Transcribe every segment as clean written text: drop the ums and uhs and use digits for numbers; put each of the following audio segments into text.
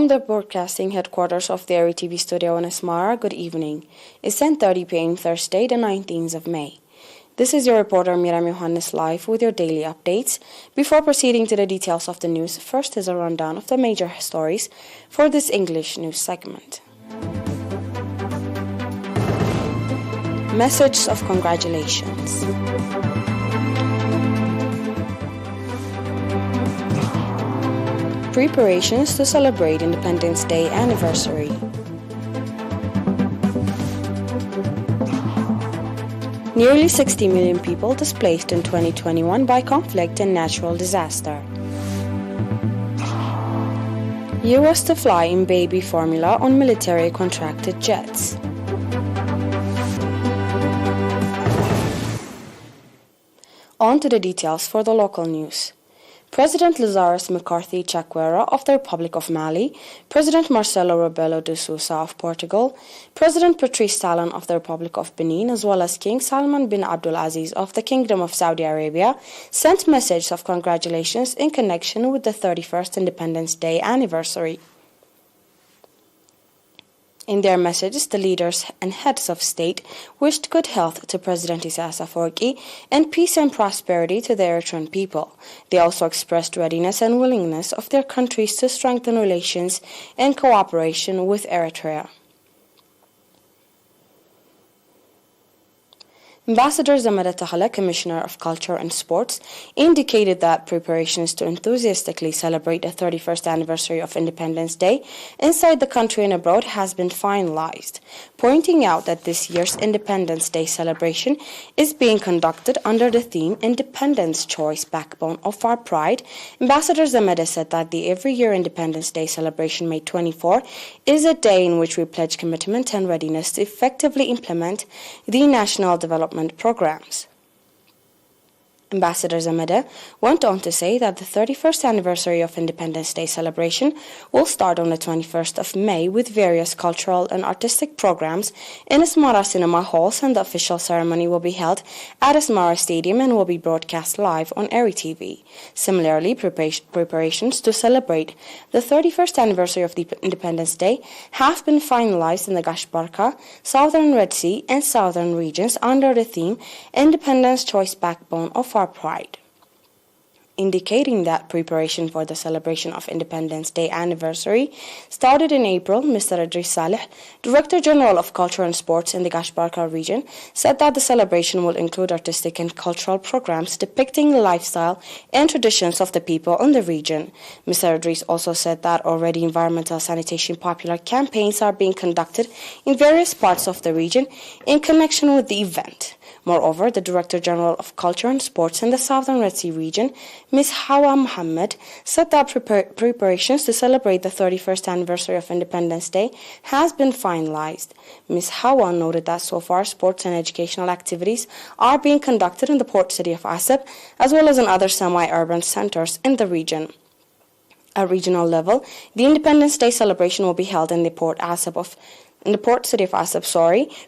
From the broadcasting headquarters of the ERi-TV studio in Asmara, good evening. It's 10:30 p.m. Thursday, the 19th of May. This is your reporter Miriam Johannes live with your daily updates. Before proceeding to the details of the news, first is a rundown of the major stories for this English news segment. Message of congratulations. Preparations to celebrate Independence Day anniversary. Nearly 60 million people displaced in 2021 by conflict and natural disaster. US to fly in baby formula on military contracted jets. On to the details for the local news. President Lazarus McCarthy Chakwera of the Republic of Mali, President Marcelo Rebelo de Sousa of Portugal, President Patrice Talon of the Republic of Benin, as well as King Salman bin Abdulaziz of the Kingdom of Saudi Arabia, sent messages of congratulations in connection with the 31st Independence Day anniversary. In their messages, the leaders and heads of state wished good health to President Isaias Afwerki and peace and prosperity to the Eritrean people. They also expressed readiness and willingness of their countries to strengthen relations and cooperation with Eritrea. Ambassador Zameda Tahala, Commissioner of Culture and Sports, indicated that preparations to enthusiastically celebrate the 31st anniversary of Independence Day inside the country and abroad has been finalized, pointing out that this year's Independence Day celebration is being conducted under the theme Independence Choice, Backbone of Our Pride. Ambassador Zameda said that the every year Independence Day celebration, May 24, is a day in which we pledge commitment and readiness to effectively implement the national development programs. Ambassador Zameda went on to say that the 31st anniversary of Independence Day celebration will start on the 21st of May with various cultural and artistic programs in Asmara cinema halls, and the official ceremony will be held at Asmara Stadium and will be broadcast live on ERi-TV. Similarly, preparations to celebrate the 31st anniversary of the Independence Day have been finalized in the Gashbarka, Southern Red Sea, and Southern regions under the theme Independence Choice, Backbone of Our Pride, indicating that preparation for the celebration of Independence Day anniversary started in April. Mr. Idris Saleh, Director General of Culture and Sports in the Gashbarka region, said that the celebration will include artistic and cultural programs depicting the lifestyle and traditions of the people in the region. Mr. Idris also said that already environmental sanitation popular campaigns are being conducted in various parts of the region in connection with the event. Moreover, the Director General of Culture and Sports in the Southern Red Sea region, Ms. Hawa Mohammed, said that preparations to celebrate the 31st anniversary of Independence Day has been finalized. Ms. Hawa noted that so far sports and educational activities are being conducted in the port city of Asab, as well as in other semi-urban centers in the region. At regional level, the Independence Day celebration will be held in the port city of Asab,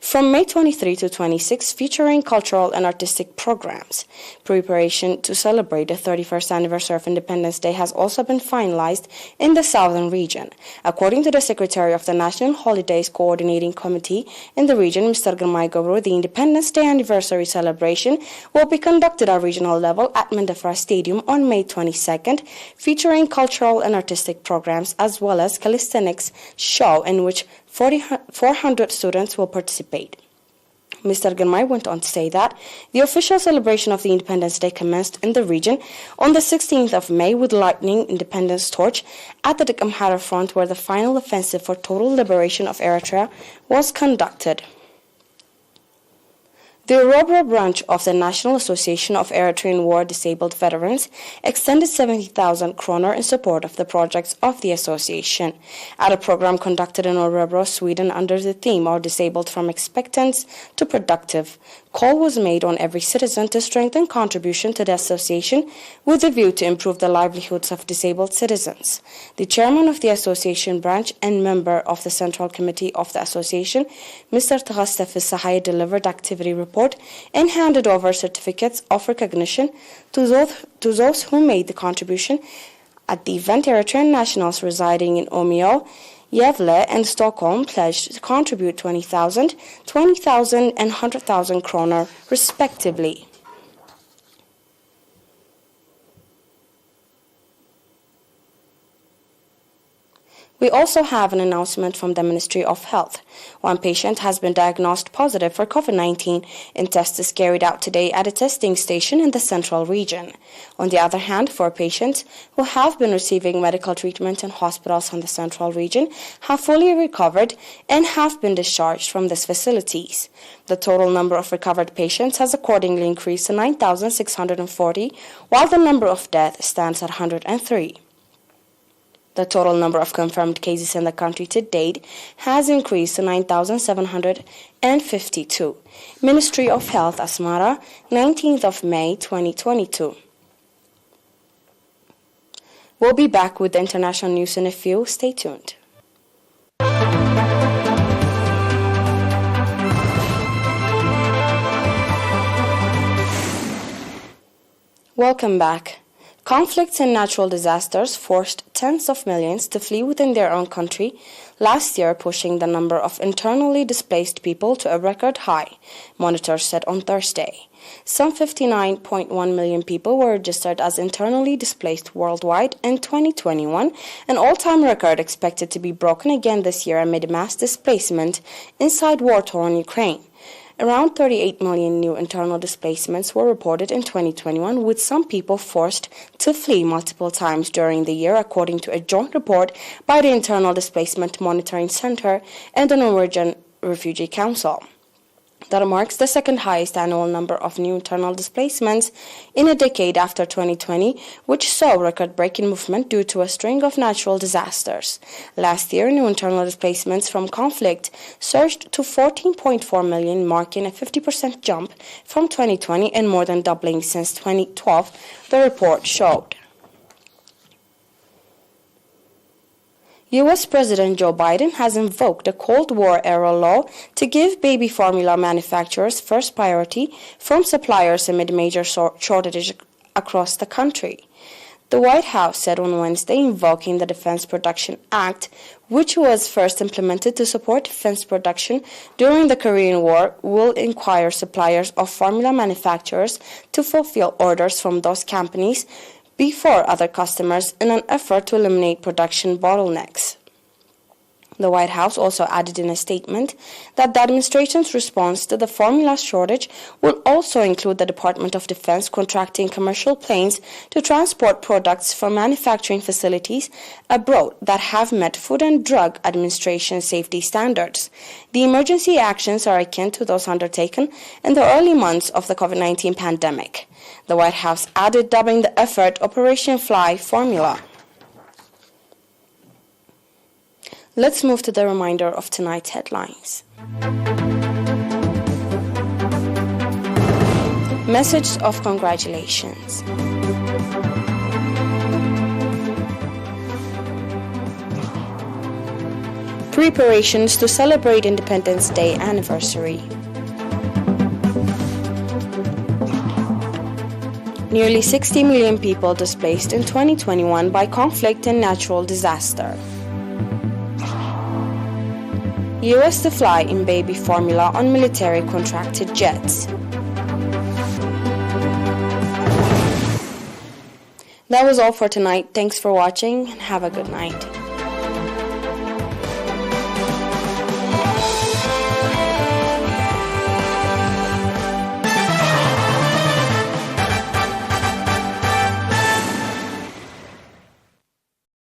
from May 23 to 26, featuring cultural and artistic programs. Preparation to celebrate the 31st anniversary of Independence Day has also been finalized in the southern region. According to the Secretary of the National Holidays Coordinating Committee in the region, Mr. Girmay Gabru, the Independence Day anniversary celebration will be conducted at regional level at Mandafra Stadium on May 22nd, featuring cultural and artistic programs as well as calisthenics show in which 400 students will participate. Mr. Girmay went on to say that the official celebration of the Independence Day commenced in the region on the 16th of May with lightning Independence Torch at the Amhara front, where the final offensive for total liberation of Eritrea was conducted. The Orobro branch of the National Association of Eritrean War Disabled Veterans extended 70,000 kroner in support of the projects of the association at a program conducted in Orobro, Sweden, under the theme "Our Disabled from Expectance to Productive." Call was made on every citizen to strengthen contribution to the association with a view to improve the livelihoods of disabled citizens. The chairman of the association branch and member of the Central Committee of the association, Mr. Taghastef Sahay, delivered activity report and handed over certificates of recognition to those who made the contribution At the event, Eritrean nationals residing in Umeå, Gävle and Stockholm pledged to contribute 20,000, 20,000 and 100,000 kronor respectively. We also have an announcement from the Ministry of Health. One patient has been diagnosed positive for COVID-19 and test is carried out today at a testing station in the central region. On the other hand, 4 patients who have been receiving medical treatment in hospitals in the central region have fully recovered and have been discharged from these facilities. The total number of recovered patients has accordingly increased to 9,640, while the number of deaths stands at 103. The total number of confirmed cases in the country to date has increased to 9,752. Ministry of Health, Asmara, 19th of May 2022. We'll be back with the international news in a few. Stay tuned. Welcome back. Conflicts and natural disasters forced tens of millions to flee within their own country last year, pushing the number of internally displaced people to a record high, monitors said on Thursday. Some 59.1 million people were registered as internally displaced worldwide in 2021, an all-time record expected to be broken again this year amid mass displacement inside war-torn Ukraine. Around 38 million new internal displacements were reported in 2021, with some people forced to flee multiple times during the year, according to a joint report by the Internal Displacement Monitoring Center and the Norwegian Refugee Council. That marks the second highest annual number of new internal displacements in a decade after 2020, which saw record-breaking movement due to a string of natural disasters. Last year, new internal displacements from conflict surged to 14.4 million, marking a 50% jump from 2020 and more than doubling since 2012, the report showed. U.S. President Joe Biden has invoked a Cold War-era law to give baby formula manufacturers first priority from suppliers amid major shortages across the country. The White House said on Wednesday, invoking the Defense Production Act, which was first implemented to support defense production during the Korean War, will require suppliers of formula manufacturers to fulfill orders from those companies before other customers in an effort to eliminate production bottlenecks. The White House also added in a statement that the administration's response to the formula shortage will also include the Department of Defense contracting commercial planes to transport products from manufacturing facilities abroad that have met Food and Drug Administration safety standards. The emergency actions are akin to those undertaken in the early months of the COVID-19 pandemic. The White House added, dubbing the effort Operation Fly Formula. Let's move to the reminder of tonight's headlines. Message of congratulations. Preparations to celebrate Independence Day anniversary. Nearly 60 million people displaced in 2021 by conflict and natural disaster. U.S. to fly in baby formula on military contracted jets. That was all for tonight. Thanks for watching and have a good night.